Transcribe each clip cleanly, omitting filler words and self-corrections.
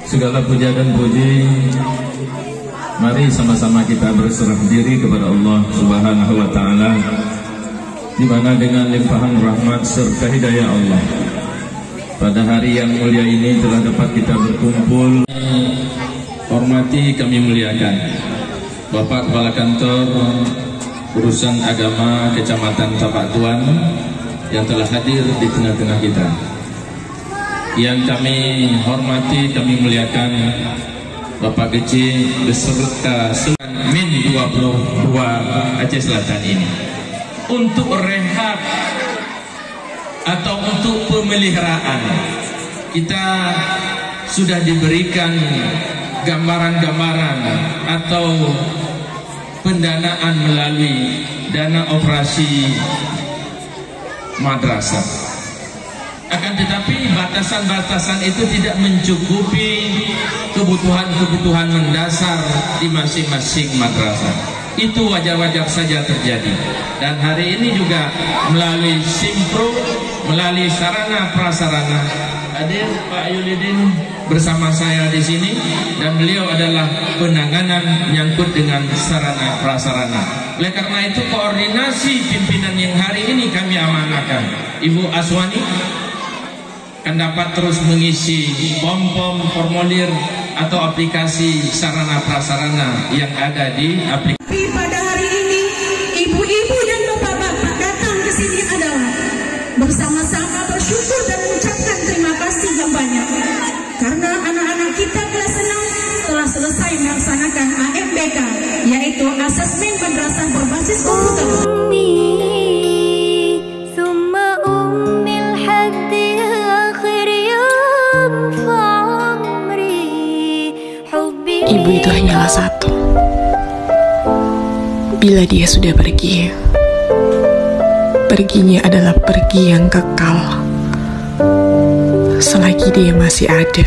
Segala puja dan puji, mari sama-sama kita berserah diri kepada Allah Subhanahu wa Ta'ala, di mana dengan limpahan rahmat serta hidayah Allah, pada hari yang mulia ini telah dapat kita berkumpul. Hormati, kami muliakan Bapak Kepala Kantor Urusan Agama Kecamatan Tapak Tuan yang telah hadir di tengah-tengah kita. Yang kami hormati, kami muliakan Bapak Geci beserta Min 22 Aceh Selatan ini untuk rehab atau untuk pemeliharaan. Kita sudah diberikan gambaran-gambaran atau pendanaan melalui dana operasi madrasah. Akan tetapi batasan-batasan itu tidak mencukupi kebutuhan-kebutuhan mendasar di masing-masing madrasah. Itu wajar-wajar saja terjadi. Dan hari ini juga melalui Simpro, melalui sarana prasarana, hadir Pak Yulidin bersama saya di sini, dan beliau adalah penanganan menyangkut dengan sarana prasarana. Oleh karena itu koordinasi pimpinan yang hari ini kami amanahkan, Ibu Aswani akan dapat terus mengisi pom-pom formulir atau aplikasi sarana prasarana yang ada di aplikasi. Pada hari ini ibu-ibu dan bapak-bapak datang ke sini adalah bersama-sama bersyukur dan mengucapkan terima kasih yang banyak karena anak-anak kita kelas 6 telah selesai melaksanakan AMBK, yaitu asesmen madrasah berbasis komputer. Ibu itu hanyalah satu. Bila dia sudah pergi, perginya adalah pergi yang kekal. Selagi dia masih ada,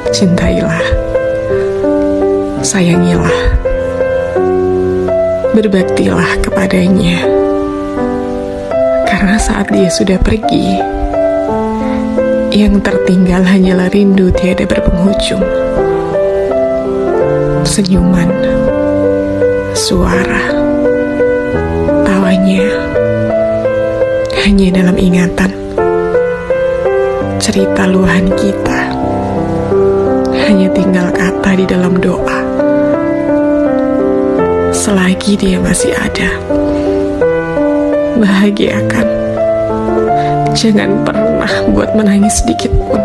cintailah, sayangilah, berbaktilah kepadanya. Karena saat dia sudah pergi, yang tertinggal hanyalah rindu tiada berpenghujung. Senyuman, suara, tawanya hanya dalam ingatan. Cerita luahan kita hanya tinggal kata di dalam doa. Selagi dia masih ada, bahagiakan. Jangan pernah buat menangis sedikit pun.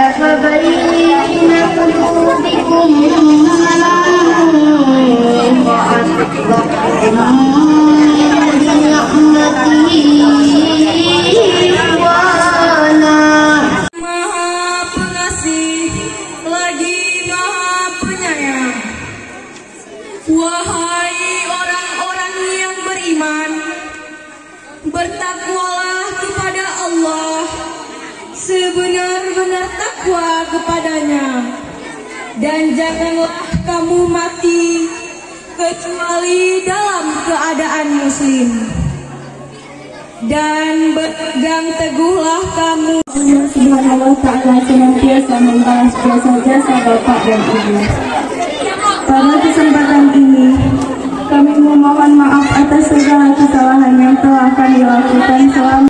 وألف بين قلوبكم وأصبحتم بنعمته إخوانا. Maha Pengasih lagi Maha Penyayang. Wahai orang-orang yang beriman, bertakwalah kepada Allah sebenar-benar takwa kepadanya, dan janganlah kamu mati kecuali dalam keadaan muslim, dan berpegang teguhlah kamu. Allah Subhanahu wa Ta'ala senantiasa membalas jasa-jasa Bapak dan Ibu. Pada kesempatan ini, kami memohon maaf atas segala kesalahan yang telah kami lakukan selama